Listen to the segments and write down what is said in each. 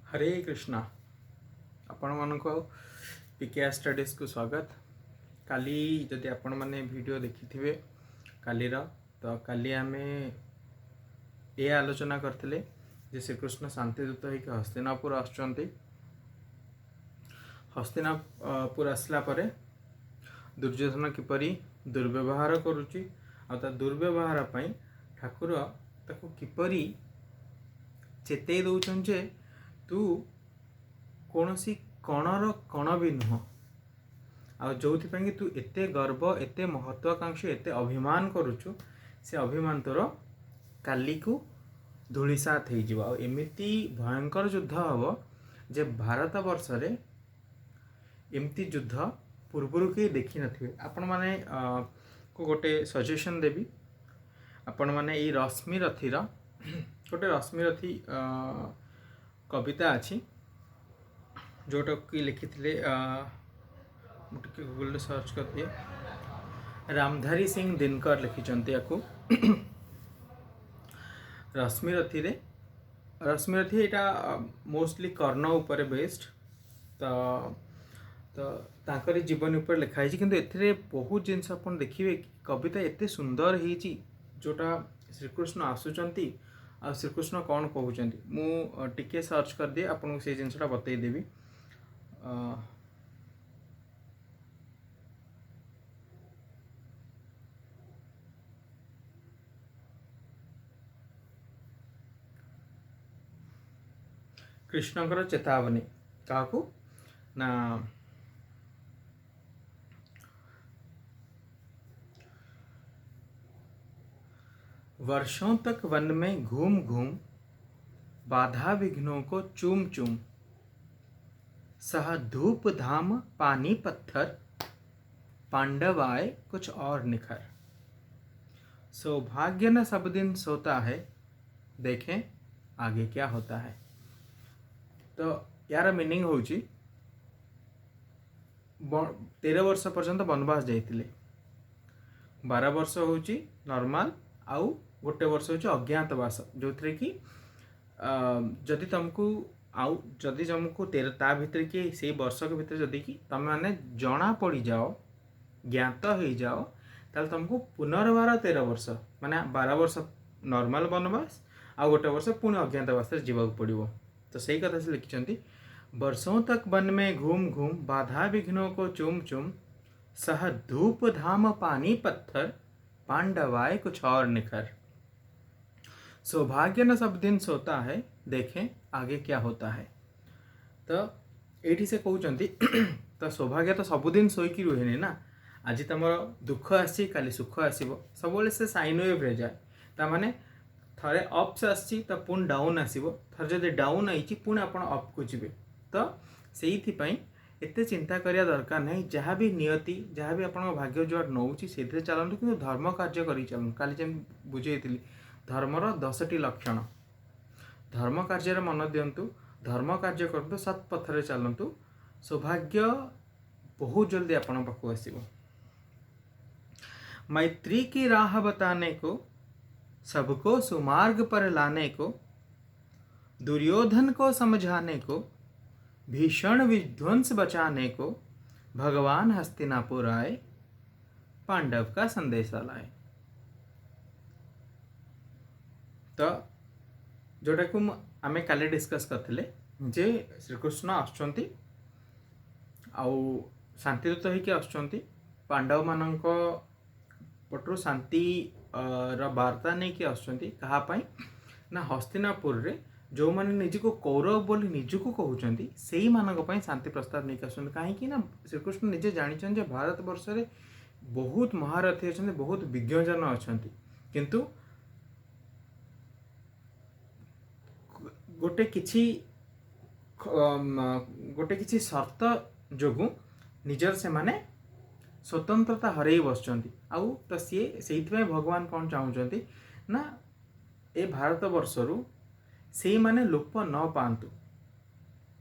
हरे कृष्णा आपण मानक पीके स्टडीज को स्वागत। काली जदि आपण माने वीडियो देखि कालीर तो काली आमे ये आलोचना करथिले जे श्रीकृष्ण शांतिदूत होकर हस्तिनापुर आसुचंती। हस्तिनापुर आसला परे दुर्योधन किपरि दुर्व्यवहार करुची आ दुर्व्यवहार पई ठाकुर ताको किपरि चेतई दउछन जे तू कौन सी कणर कण भी नुह आ जो कि तू एते गर्व एते महत्वाकांक्षी एते अभिमान करुचु से अभिमान तोर काली को धूलिसात हो एमती भयंकर युद्ध हम जे भारत वर्ष रे एमती युद्ध पूर्वर के देखी नथिबे। आपण माने को गोटे सजेशन देवी आपण माने ई रश्मि रथी गोटे रश्मि रथी कविता अच्छी जोटा कि लिखी गूगल सर्च कर दिए रामधारी सिंह दिनकर लिखिंट या रश्मि रथी रे रश्मि रथी यहाँ मोस्टली कर्ण उपर बेस्ड तो तांकरी जीवन उपर लिखाई किंतु एथिरे बहुत जिनस आप देखिए कविता एते सुंदर होती जोटा श्रीकृष्ण आसुचंती आ श्रीकृष्ण कौन कहते मु टिके सर्च कर दिए आपको से जिनसा बतईदेवी। कृष्णकर चेतावनी क्या ना वर्षों तक वन में घूम घूम बाधा विघ्नों को चूम चूम सह धूप धाम पानी पत्थर पांडव आए कुछ और निखर। सौभाग्य न सब दिन सोता है देखें आगे क्या होता है। तो यार मीनिंग हूँ 13 वर्ष पर्यंत वनवास जाइए 12 वर्ष हूँ नॉर्मल आउ गोटे वर्ष हूँ अज्ञातवास जो थे कि जदि तुमको आउ जदि तुमको ता भितर कि से वर्ष के भितर जदि कि तुम मैंने जना पड़ जाओ ज्ञात हो जाओ ताल तुमको पुनर्बार 13 वर्ष माने 12 वर्ष नॉर्मल वनवास आ गोटे वर्ष पुणी अज्ञातवास जीवाक पड़ो। तो सही कथा से लिखिंट वर्षों तक वन में घूम घूम बाधा विघ्नों को चुम चुम सह धूप धाम पानी पत्थर पांडवाए कुछ और निखर। सौभाग्य न सब दिन सोता है देखें आगे क्या होता है। तो ये से कहते तो सौभाग्य तो सबुदिन शोक रुहे ना आज तुम दुख आसी काली सुख आसो सब से साइन वेव रे जाए ताने थरे अप्स आसी तो पुणी डाउन आसो थर जब डाउन आई पुणी आप अप को जी तो से एत चिंता करिया दरकार नहीं जहाँ भी नियति जहाँ भी आप भाग्य जो नौ से चलतु कि धर्म कार्य कर चलतु काली जब बुझेली धर्मर 10टी लक्षण धर्म कार्य मन दिंतु धर्म कार्य करतु सत्पथरे चलतु सौभाग्य बहुत जल्दी आपण पाखु आसो। मैत्री की राह बताने को सबको सुमार्ग पर लाने को दुर्योधन को समझाने को भीषण विध्वंस बचाने को भगवान हस्तिनापुर आए पांडव का संदेशा लाए। तो जोटा को आमे काले डिस्कस करथिले जे श्रीकृष्ण आसुचंती आउ शांतिदूत होइके आसुचंती पांडव मानक पटु शांति वार्ता नहीं कि आसुचंती कहा पाई ना हस्तिनापुर रे जो मैंने निजको कौरव बोली निजको कहते से ही मानक पई शांति प्रस्ताव नहीं आसुचंती कहीं ना श्रीकृष्ण निजे जानिछन जे भारत वर्ष रे बहुत महारथी अछंती बहुत विज्ञजन अछंती किंतु गोटे किछि शर्त जोगु निजर से माने स्वतंत्रता हरई बसचंती आउ तो सी से भगवान कौन चाहूँगी ना ए भारत वर्षरु से माने लोप न पातु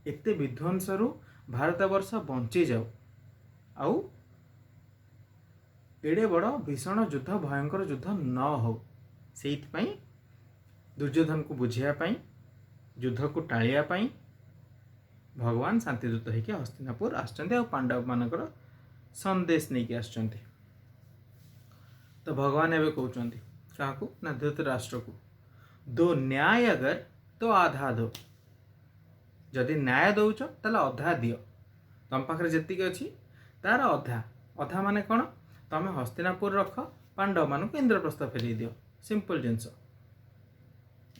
एते विध्वंसरु भारत वर्ष बंची जाऊ आउ एडे बड़ भीषण युद्ध भयंकर युद्ध न हो से दुर्योधन को बुझाइया युद्ध को टाळिया भगवान शांतिदूत होकर हस्तिनापुर आसुँच पांडव मानकर संदेश नहीं आसुँच। तो भगवान एवं कहते क्या ना धृतराष्ट्र को दो न्याय अगर तो आधा दो, जदि न्याय दौच ताले अधा दियो, तुम पाखे जी अच्छी तार अधा अधा माने कौन, तुम हस्तिनापुर रख पांडव मान को इंद्रप्रस्थ फेर दियो। सिंपल जिनस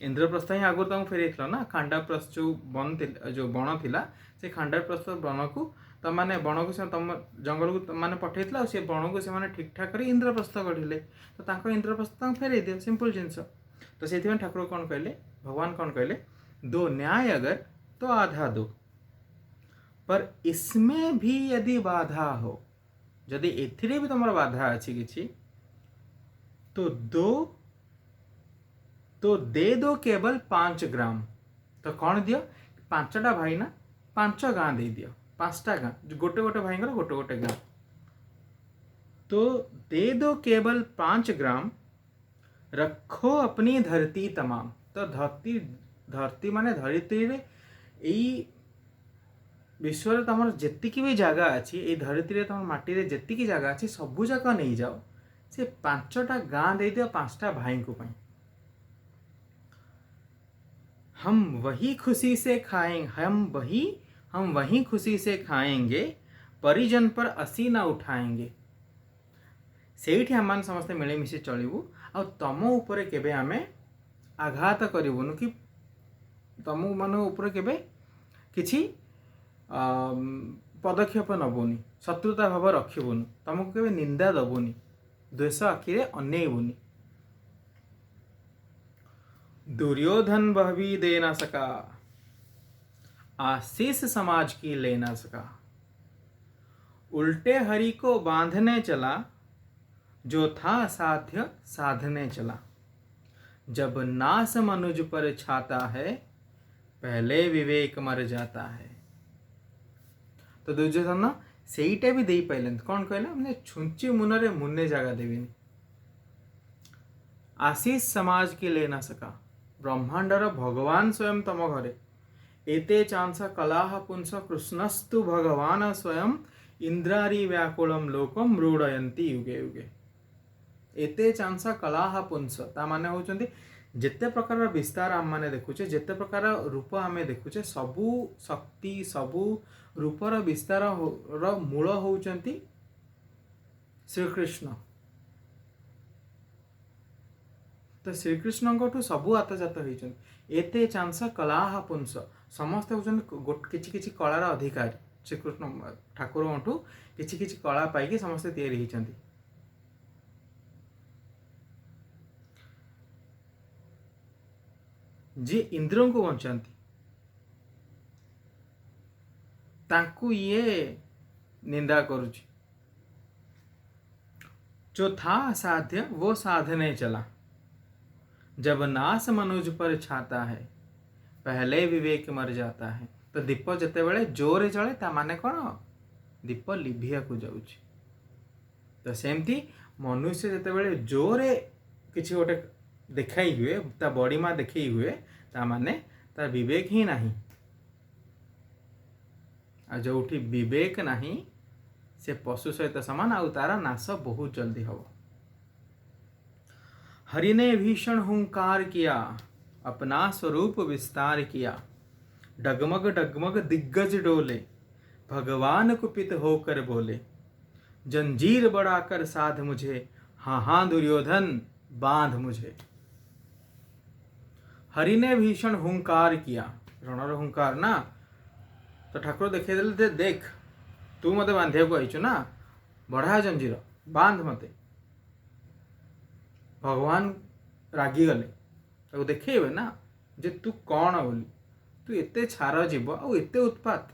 इंद्रप्रस्थ ही आगुरी तुमको फेर ना, खांडाप्रस्थ जो बण थिला से खांडाप्रस्थ बण को तुम मैंने बण को तुम जंगल को मैंने पठे से बण को से ठीक ठाक कर इंद्रप्रस्थ गढ़िले, तो इंद्रप्रस्थ फेर दियो। सिंपल जिनस तो से ठाकुर कौन कहले, भगवान कौन कहले, दो न्याय अगर तो आधा दो, पर इसमें भी यदि बाधा हो, यदि एथिरे भी तुम बाधा अच्छी किसी तो दे दो केवल 5 ग्राम। तो कौन दियो, 5टा भाई ना 5 गाँ दे दियो, 5टा गाँ गोटे गोटे भाई गोटे गोटे गाँ, तो दे दो केवल 5 ग्राम, रखो अपनी धरती तमाम। तो धरती माने धरती रे यही विश्व तुम जी भी जगह अच्छी, ये धरती रे तुम माटी रे जी जगह अच्छी सबू जाक नहीं जाओ, से 5टा गाँ दे दियो 5टा भाई को पाई। हम वही खुशी से खाएंगे, परिजन पर असी न उठाएंगे। सेठी आम समस्ते मिलेमिशि चलू, आ तुम उपरे केबे आमे आघात करूँ कि तुम मान उपर केबे किछि पदक्षेप नबुनि, शत्रुता भाव रखबुनि, तुमको केबे निंदा दबुनि, द्वेष आखिरे अनेबुनि। दुर्योधन वह भी दे ना सका, आशीष समाज की ले ना सका, उल्टे हरि को बांधने चला, जो था साध्य साधने चला। जब नास मनुज पर छाता है, पहले विवेक मर जाता है। तो दुर्योधन सेईटा भी दे पाइलेन, कौन कहला, मैंने छुंची मुनरे मुन्ने जगह देविनी, आशीष समाज की ले ना सका। ब्रह्मांडर भगवान स्वयं तम घरे, एते चांसा कलाह पुंस कृष्णस्तु भगवान स्वयं, इंद्रारी व्याकुलम लोकम मृडयंती युगे युगे। एते चांसा कलाह पुंस ता माने होचंदी जेते प्रकार विस्तार आम माने देखुचे, जेते प्रकार रूप आमे देखुचे, सबु शक्ति सबु रूपर विस्तार रो मूल होचंती श्रीकृष्ण। तो श्रीकृष्ण को सबू आतजात होती। एते चांस कलाह पुंस, समस्त होती किछि किछि कलार अधिकारी। श्रीकृष्ण ठाकुर किछि किछि कला पाई समस्ते तैयारी होती। जी इंद्र को बचाती ताकू ये निंदा करुची, जो था साध्य वो साधने चला। जब नास मनुज पर छाता है, पहले विवेक मर जाता है। तो दीप जिते बड़े जोरे जले ता माने कौन, दीप लिभिया को जाउची। तो सेमती मनुष्य जिते बड़े जोरे किसी गोटे देखाई हुए, ता बॉडी मा देखई हुए, ता माने ता विवेक ही नहीं। आ जो विवेक नहीं से पशु सहित समान, आ तारा नाश बहुत जल्दी हम। हरि ने भीषण हुंकार किया, अपना स्वरूप विस्तार किया। डगमग डगमग दिग्गज डोले, भगवान कुपित होकर बोले। जंजीर बढ़ाकर साध मुझे, हाँ हाँ दुर्योधन बांध मुझे। हरि ने भीषण हुंकार किया, रणर हुंकार ना। तो ठाकुर देखे दे, देख तू मते बांधिया को आइछु ना, बढ़ा जंजीर बांध मते। भगवान रागी गले, ताको देखेबे ना जे तू कौन बोली, तू एते छार जीव आ एते उत्पात।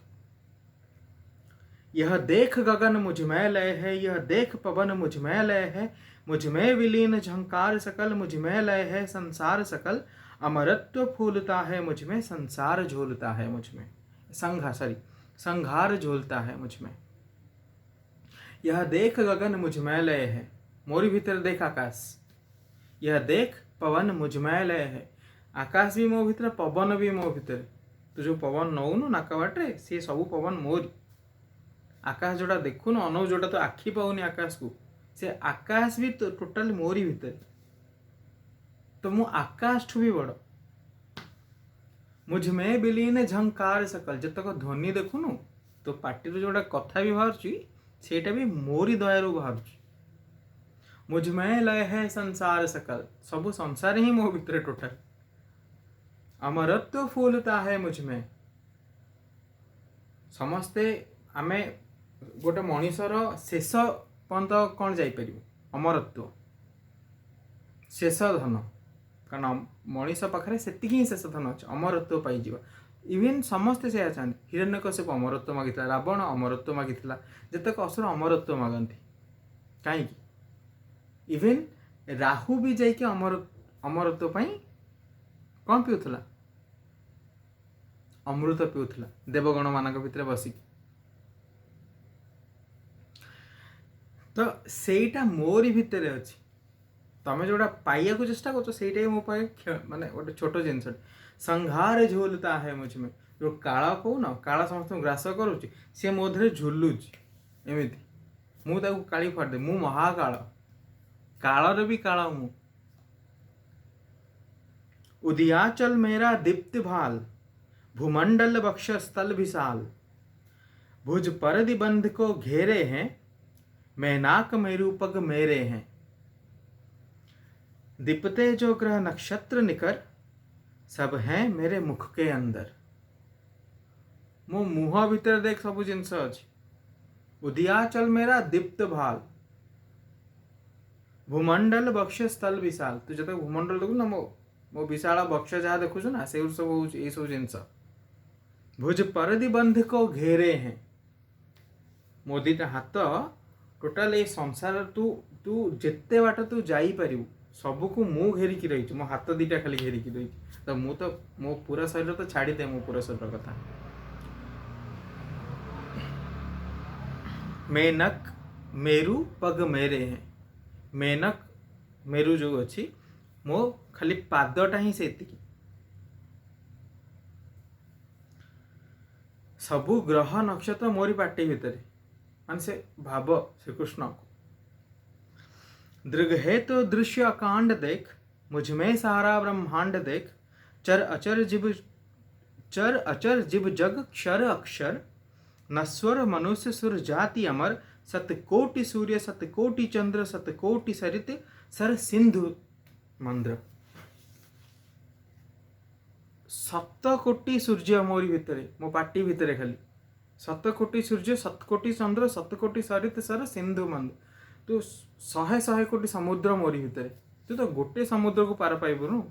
यह देख गगन मुझ में लय है, यह देख पवन मुझ में लय है। मुझ में विलीन झंकार सकल, मुझ में लय है संसार सकल। अमरत्व फूलता है मुझ में, संसार झूलता है मुझ में। संघार झूलता है मुझ में। यह देख गगन मुझ में लय है, मोरी भीतर देख आकाश। यह देख पवन मुझ में लय है, आकाश भी मो भीतर, पवन भी मो भीतर। तू जो पवन नौनु नाका बाटे सी सब पवन मोरी। आकाश जोड़ा देखुन अनौ जोड़ा तो आखि पाऊनी आकाश को, से आकाश भी तो टोटाली मोरी भितर। तो मु आकाश ठू भी बड़, मुझ में विलीन झंकार सकल। जतक ध्वनि देखुनु तो पार्टी जोड़ा कथा भी बाहर सेटा भी मोरी दयारू बाहर। मुझ में लय है संसार सकल, सब संसार ही मो भितर टोटाल। अमरत्व फूलता है मुझ में। समस्ते आमे गोटे मनीषर शेष पर्यंत कौन जापर अमरत्व शेष धन, कारण मनीष पाखे से ही शेष धन अच्छे अमरत्व पाई। इवेन समस्ते से चाहते। हिरण्यकश्यप अमरत्व मागिता, रावण अमरत्व मागिता, जतक असुर अमरत्व मागती कहीं। इवेन राहु भी जाइए अमरत्व कौन पीऊला, अमृत पीऊला देवगण मान भितर बसिक। तो सेटा मोरी भितर अच्छी। तमें जोड़ा पाइया को चेष्टा कर मो माने गोटे छोट जिनस संहार झूलता है मुझ में। जो काला कौ न काला समस्त ग्रास करुच्ची सी मो धरे झुलुची एमती मुझे काली फाड़दे। मु महाकाल, कालर भी काला मु। उदयाचल मेरा दीप्ति भाल, भूमंडल बक्ष स्थल विशाल। भुज परदि बंध को घेरे हैं, मैनाक मेरू पग मेरे हैं। दीपते जो ग्रह नक्षत्र निकर, सब हैं मेरे मुख के अंदर। मो मुह भीतर देख सब जिनस अच्छी। उदयाचल मेरा दीप्त भाल, भूमंडल बक्ष स्थल विशाल। तू जब भूमंडल देखु ना मो विशाल बक्ष जहाँ देखु ना से सब ये सब जिनस। भुज परदि बंध को घेरे हैं, मो दीटा हाथ टोटाल ये संसार तू तू जिते बाट तू जापर सबको मु घेरिकी रही। मो हाथ दीटा खाली घेरिकी रही। तो मो पूरा शरीर तो छाड़ी दे, मो पूरा शरीर कथा। मेनक मेरू पग मेरे हैं। मेनक मेरू जो अच्छी मो खाली पादटा ही से। सबु ग्रह नक्षत्र मोरी पाटी भितर मान से भाव श्रीकृष्ण को। दृग है तो दृश्य अकांड देख, मुझ में सारा ब्रह्मांड देख। चर अचर जीव जग क्षर अक्षर, नश्वर मनुष्य सुर जाति अमर। सतकोटि सूर्य सतकोटि चंद्र, सतकोटि सरित सर सिंधु मंद्र। 7 कोटी सूर्य मोरी भितर, मो पाटी भितर खाली 7 कोटी सूर्य 7 कोटी चंद्र 7 कोटी सरित सर सिंधु मंद्र। तू 100 कोटी समुद्र मोरी भितर। तू तो गोटे समुद्र को पार पाइबुनु,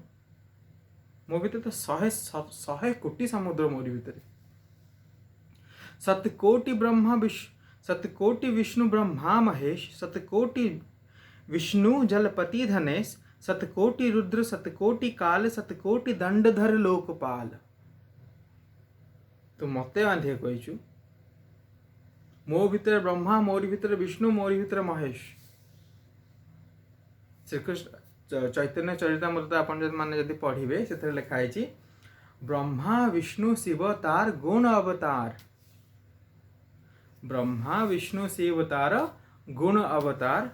मो भितर तो 100 कोटी समुद्र मोरी भितर। 7 कोटी ब्रह्मा 7 कोटी विष्णु ब्रह्मा महेश। 7 कोटी विष्णु जलपति धनेश। 7 कोटी रुद्र 7 कोटी काल, 7 कोटी दंडधर लोकपाल। तो मते बांधे कहीचु मो भितर ब्रह्मा, मोरी भितर विष्णु, मोरी भितर महेश। श्रीकृष्ण चैतन्य चरितामृत आपन माने जदि पढ़िबे से लिखा है ब्रह्मा विष्णु शिव तार गुण अवतार। ब्रह्मा विष्णु शिव तार गुण अवतार।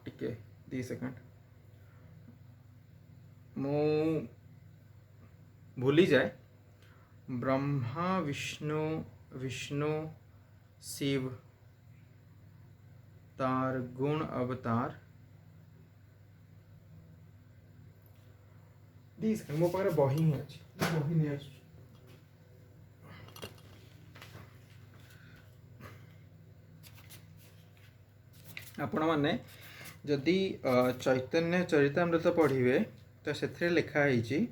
टिके 2 सेकंड मु भूली जाए। ब्रह्मा विष्णु शिव तार गुण अवतार। मो पाखे बही ही अच्छी, बही नहीं आस। आपण मैंने जदि चैतन्य चरितामृत पढ़िबे तो से लिखा है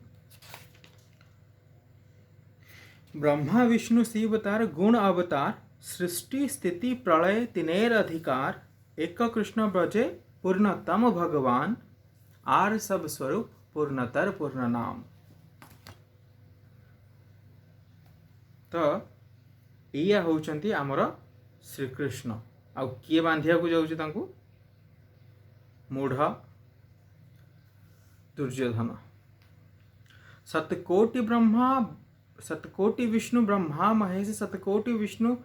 ब्रह्मा विष्णु शिव तार गुण अवतार। सृष्टि स्थिति प्रलय तिनेर अधिकार। एक कृष्ण ब्रजे पूर्णतम भगवान। आर सब स्वरूप पूर्णतर पूर्ण नाम। तो या होउचंती आमर श्रीकृष्ण। आ किए बांधिया को जाउची तांकू मूढ़ दुर्योधन। शतकोटि विष्णु ब्रह्मा महेश, शतकोटि विष्णु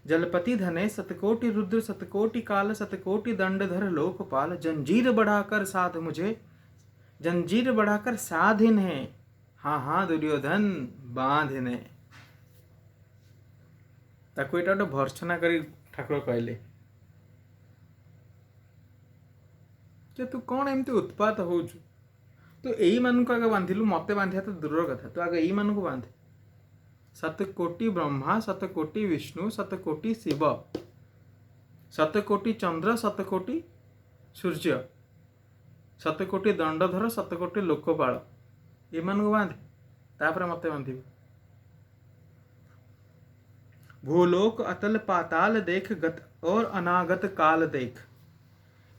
जलपति धने, शतकोटि रुद्र शतकोटि काल, शतकोटि दंडधर लोकपाल। जंजीर बढ़ाकर साधिन है, हाँ हाँ दुर्योधन बांधिने। ताको एटा गोटे भर्सना करी ठाकुर कहले कि तू कौन एमती उत्पात होचु, तो यही मान को आगे बांधिलु, मते बांधिया तो दूर कथा, तो आगे यही मान को बांधे। शतकोटि ब्रह्मा, शतकोटि विष्णु, शतकोटि शिव, शतकोटि चंद्र, शतकोटि सूर्य, शतकोटि दंडधर, शतकोटि लोकपाल, ये मान को बांधे, तापर मते बांधिबे। भूलोक अतल पाताल देख, गत और अनागत काल देख।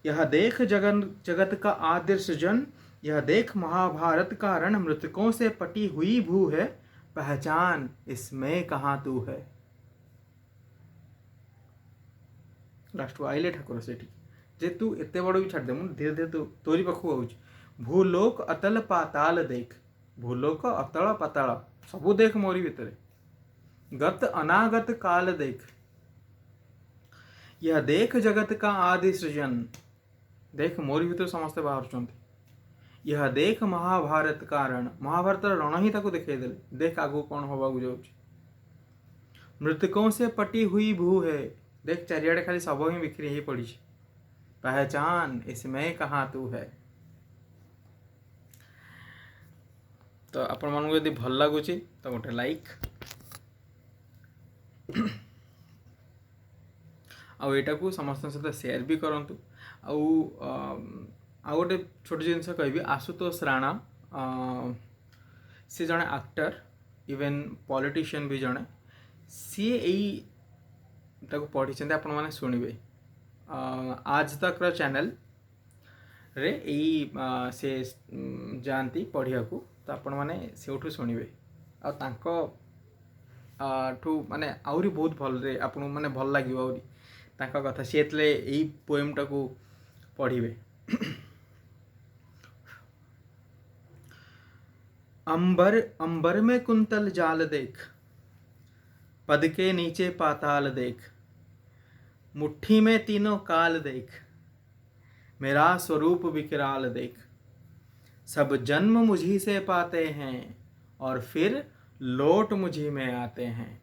यह देख जगत का आद्य सृजन, यह देख महाभारत का रण। मृतकों से पटी हुई भू है, पहचान इसमें कहाँ तू है। लास्ट आइले ठाकुर से जे तू एते बड़ भी छाड़ दे, मुझे धीरे धीरे तोरी पाखु आउछ। भूलोक अतल पाताल देख, भूलोक अतल पाताल सबू देख मोरी भितरे। गत अनागत काल देख, यह देख जगत का आदि सृजन, देख मोरी भितर समस्ते बाहर। यह देख महाभारत का रण, महाभारत रण ही ताको देखे देले, देख आगु कौन होगा जाउछ। मृतकों से पटी हुई भू है, देख चारियाडे खाली सब ही बिखरी ही पड़ी। पहचान इसमें कहाँ तू है। तो आपण मानू यदि भल लगुच तो गोटे लाइक, आउ एटा को समस्त सहित शेयर भी करंतु। आउ गोटे छोट जिनस कहबी, आशुतोष राणा सी जड़े एक्टर, इवेन पॉलिटिशियन भी जड़े, सी यही पढ़ी आपण मैंने शुणवे आज तक चैनल रे यही से जाती पढ़िया को, तो आपण मैंने से शुणवे ठू माने आउरी बहुत भल रे आपन माने भल लगे आउरी तांका कथा सी यही पोएमटा को पढ़िबे। अंबर अंबर में कुंतल जाल देख, पद के नीचे पाताल देख। मुट्ठी में तीनों काल देख, मेरा स्वरूप विकराल देख। सब जन्म मुझी से पाते हैं और फिर लौट मुझी में आते हैं।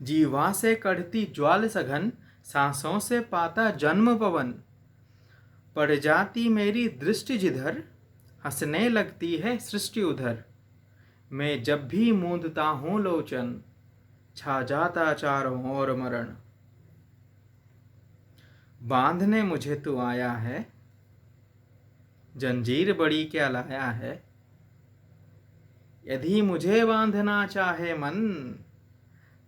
जीवा से कढ़ती ज्वाल सघन, सांसों से पाता जन्म पवन। पड़ जाती मेरी दृष्टि जिधर, हंसने लगती है सृष्टि उधर। मैं जब भी मूंदता हूँ लोचन, छा जाता चारों ओर मरण। बांधने मुझे तू आया है, जंजीर बड़ी क्या लाया है। यदि मुझे बांधना चाहे मन,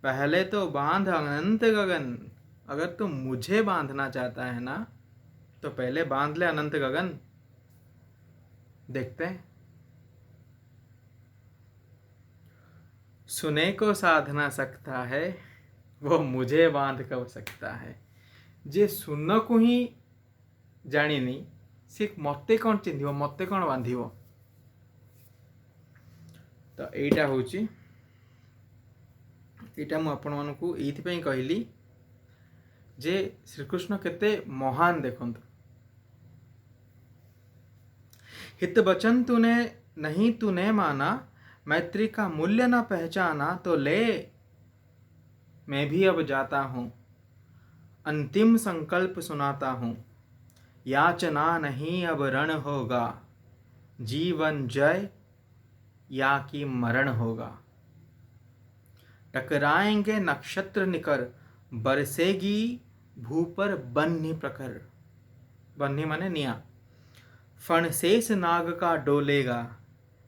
पहले तो बांध अनंत गगन। अगर तू मुझे बांधना चाहता है ना, तो पहले बांध ले अनंत गगन। देखते हैं सुने को साधना सकता है, वो मुझे बांध कब सकता है। जे सुन को ही जानी नहीं, सी मते कौन चिंधिव, मते कौन बांधिव। तो एटा होची, एटा मु आपण मानकु एइथिपई कहली जे श्रीकृष्ण केते महान देखंतु। हित वचन तूने नहीं तूने माना, मैत्री का मूल्य न पहचाना। तो ले मैं भी अब जाता हूँ, अंतिम संकल्प सुनाता हूँ। याचना नहीं अब रण होगा, जीवन जय या कि मरण होगा। टकराएंगे नक्षत्र निकर, बरसेगी भू पर बन्ही प्रखर। बन्ही माने निया। फण शेष नाग का डोलेगा,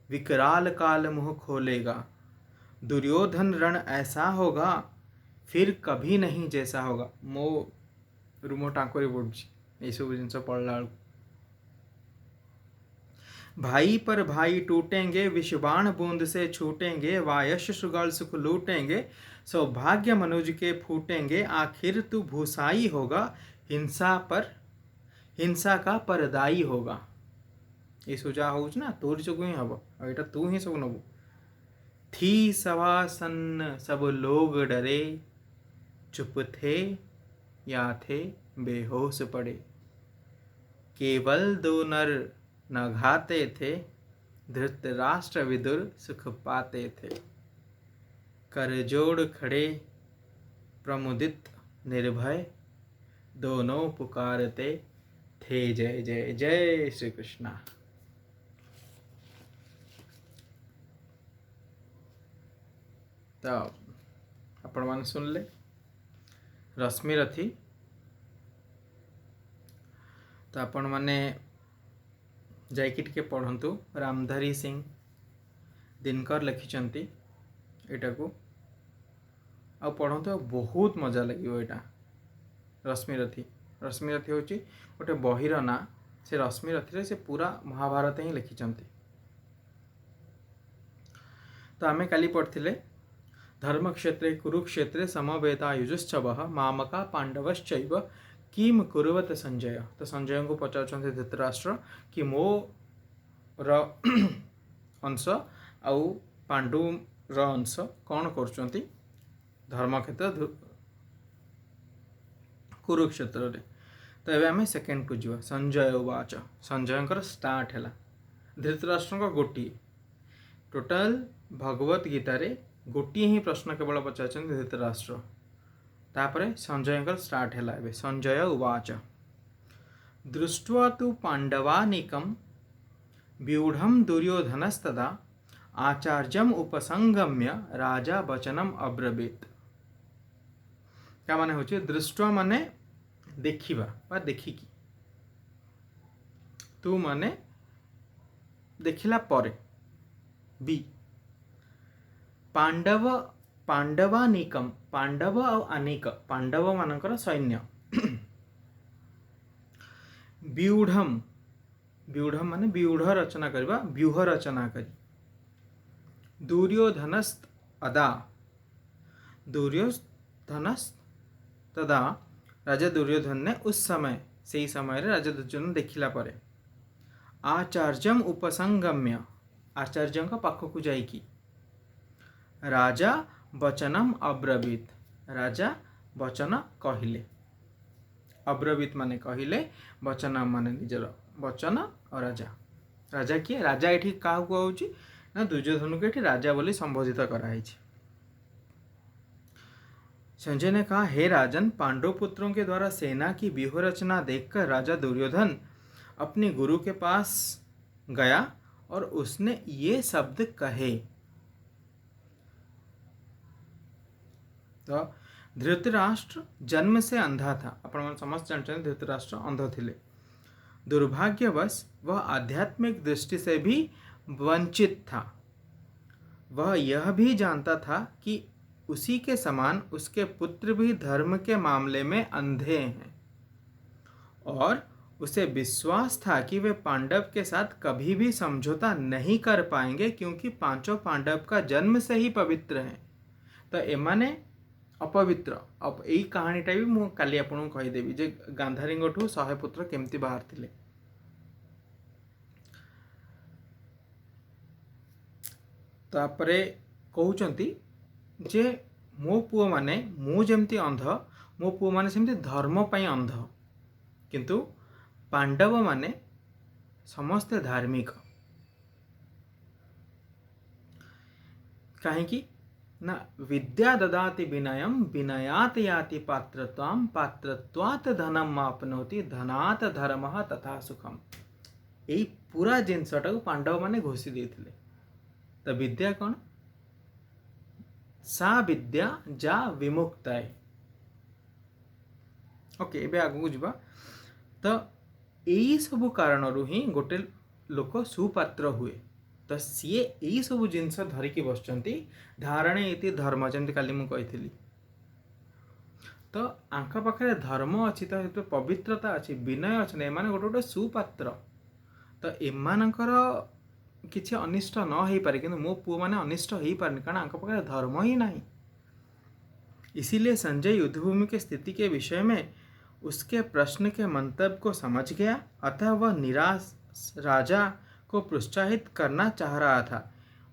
विकराल काल मुँह खोलेगा। दुर्योधन रण ऐसा होगा, फिर कभी नहीं जैसा होगा। मो रूमो टांकोरी पड़ुछि ये सब जिनस पढ़ला। भाई पर भाई टूटेंगे, विषबाण बूंद से छूटेंगे। वायश सुगल सुख लूटेंगे, सौभाग्य मनुज के फूटेंगे। आखिर तू भूसाई होगा, हिंसा का परदाई होगा। ये सब जहाँ हो ना तोर जो ही हम और यहाँ तू ही सब नबू। थी सभासन्न सब लोग डरे, चुप थे या थे बेहोश पड़े। केवल दो नर न घाते थे, धृतराष्ट्र विदुर सुख पाते थे। कर जोड़ खड़े प्रमुदित निर्भय, दोनों पुकारते थे जय जय जय श्री कृष्णा। तो आपण मैंने सुनले रश्मि रथी। तो आपण मैंने जाइए टिके पढ़ंतु रामधारी सिंह दिनकर लिखिंट एटा को आ पढ़ंतु बहुत मजा लगे यहाँ। रश्मि रथी हूँ गोटे बहीर ना से रश्मि रथी से पूरा महाभारत ही लिखिंट। तो आमे काली पढ़ते धर्मक्षेत्रे कुरुक्षेत्रे समवेतायुजुश्चवः मामका पांडवश्चैव किम कुरुवत संजय। तो संजय को पचार धृतराष्ट्र कि मो अंश आउ पांडु अंश कौन कर धर्मक्षेत्र कुरुक्षेत्र रे। तो ये आम सेकेंड को जीवा। संजय उवाच संजय स्टार्ट है धृतराष्ट्र गोटे टोटाल भगवत गीतार गोटे ही प्रश्न केवल पचार धृतराष्ट्र। तापरे संजय स्टार्ट है। संजय उवाच दृष्ट्वा तु पांडवानीकं व्यूढ़ं दुर्योधनस्तदा आचार्यम उपसंगम्य राजा वचनम अब्रवीत। क्या माने होचे दृष्ट्वा माने देखिबा बा देखिकी, तू माने देखिला परे, बी पांडव पांडवानीकम पांडव और अनेक पांडव मानकर सैन्य व्यूढ़म व्यूढ़म माने व्यूढ़ रचना करबा व्यूह रचना करी दुर्योधनस्त अदा दुर्योधनस्त तदा राजा दुर्योधन ने उस समय से ही समय रे राजा दुर्योधन देखिला परे आचार्यम उपसंगम्य आचार्य पाखक जाइकी राजा वचनम अब्रवीत राजा वचन कहले अब्रवीत माने कहले वचन माने निजर वचन और राजा राजा किए राजा ये क्या कहूँ ना दुर्योधन को ये राजा बोली संबोधित कराई। संजय ने कहा हे राजन पांडव पुत्रों के द्वारा सेना की व्यूह रचना देखकर राजा दुर्योधन अपने गुरु के पास गया और उसने ये शब्द कहे। तो धृतराष्ट्र जन्म से अंधा था। अपन समस्त जानते हैं धृतराष्ट्र अंध थे। दुर्भाग्यवश वह आध्यात्मिक दृष्टि से भी वंचित था। वह यह भी जानता था कि उसी के समान उसके पुत्र भी धर्म के मामले में अंधे हैं और उसे विश्वास था कि वे पांडव के साथ कभी भी समझौता नहीं कर पाएंगे क्योंकि पांचों पांडव का जन्म से ही पवित्र हैं। तो एमाने अपवित्र अब यही कहानीटा भी मुझे काली आपको कहीदेवी जे गांधारी 100 पुत्र केमती बाहर थिले। तापरे कहउचंती जे मो पुओ माने मु जेमती अंध मो पुओ माने सेमती धर्म पई अंध किंतु पांडव माने समस्ते धार्मिक। कहीं ना विद्या ददाति विनयम विनयात याति पात्रत्वाम पात्रत्वात् धनम मापनोति धनात् धर्मः तथा सुखम। यही पूरा जिनसटा को पांडव माने घोषी देथिले। तो विद्या कौन सा विद्या जा विमुक्ताय। ओके एबे आगु जीवा। तो यही सब कारण ही गोटे लोक सुपात्र हुए। तो सी यही सब जिनस धरिकी बसचंती धारणे इति धर्म जमती काली मु कही। तो आंख पाखे धर्म अच्छी तो पवित्रता अच्छी विनय अच्छे एमाने गोटे गोटे सुपात्र। तो एमानकर किसी अनिष्ट न हो पारे किंतु मो पुओ माने अनिष्ट हो पारे कारण आंख पाखे धर्म ही नहीं। इसीलिए संजय युद्धभूमि के स्थिति के विषय में उसके प्रश्न के मंतव्य को समझ गया। अतः वह निराश राजा को प्रोत्साहित करना चाह रहा था।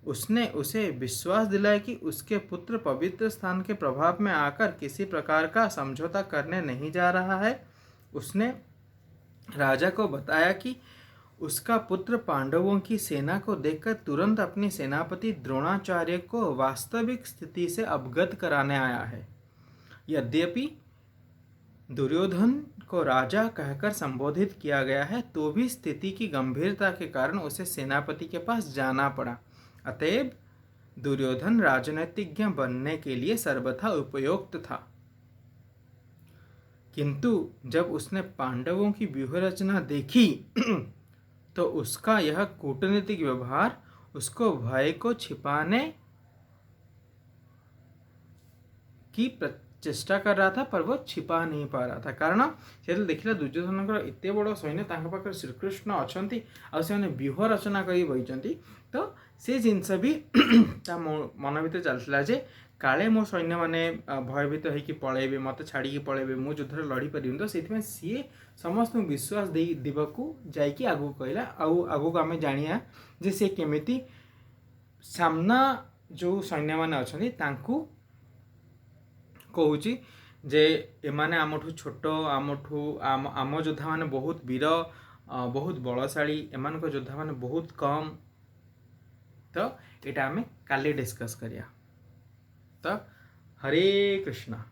उसने उसे विश्वास दिलाया कि उसके पुत्र पवित्र स्थान के प्रभाव में आकर किसी प्रकार का समझौता करने नहीं जा रहा है। उसने राजा को बताया कि उसका पुत्र पांडवों की सेना को देखकर तुरंत अपने सेनापति द्रोणाचार्य को वास्तविक स्थिति से अवगत कराने आया है। यद्यपि दुर्योधन को राजा कहकर संबोधित किया गया है, तो भी स्थिति की गंभीरता के कारण उसे सेनापति के पास जाना पड़ा। अतएव दुर्योधन राजनीतिज्ञ बनने के लिए सर्वथा उपयुक्त था। किंतु जब उसने पांडवों की व्यूह रचना देखी तो उसका यह कूटनीतिक व्यवहार उसको भय को छिपाने की चेष्टा कर रहा था, पर वो छिपा नहीं पा रहा था। कारण से देखिला दुर्योधन एत बड़ सैन्य पाखे श्रीकृष्ण अच्छा से व्यूह रचना कर बही, तो से जिनस भी मन भर चलता जे काले मो सैन्य मैंने भयभीत होकर पलैबे, मत छाड़ी पलैबे, मु युद्ध लड़ी पारि, तो से सी समस्त विश्वास देवाकू जाकि आगू कहला। आगू आम जाना जे सी केमिति सामना जो सैन्य मैंने अच्छा कहूँ जे एमाने आमठू छोट, आम योद्धा माने बहुत वीर, बहुत बलशाली, एमान योद्धा माने बहुत कम। तो यहाँ आम काली डिस्कस करिया। तो हरे कृष्णा।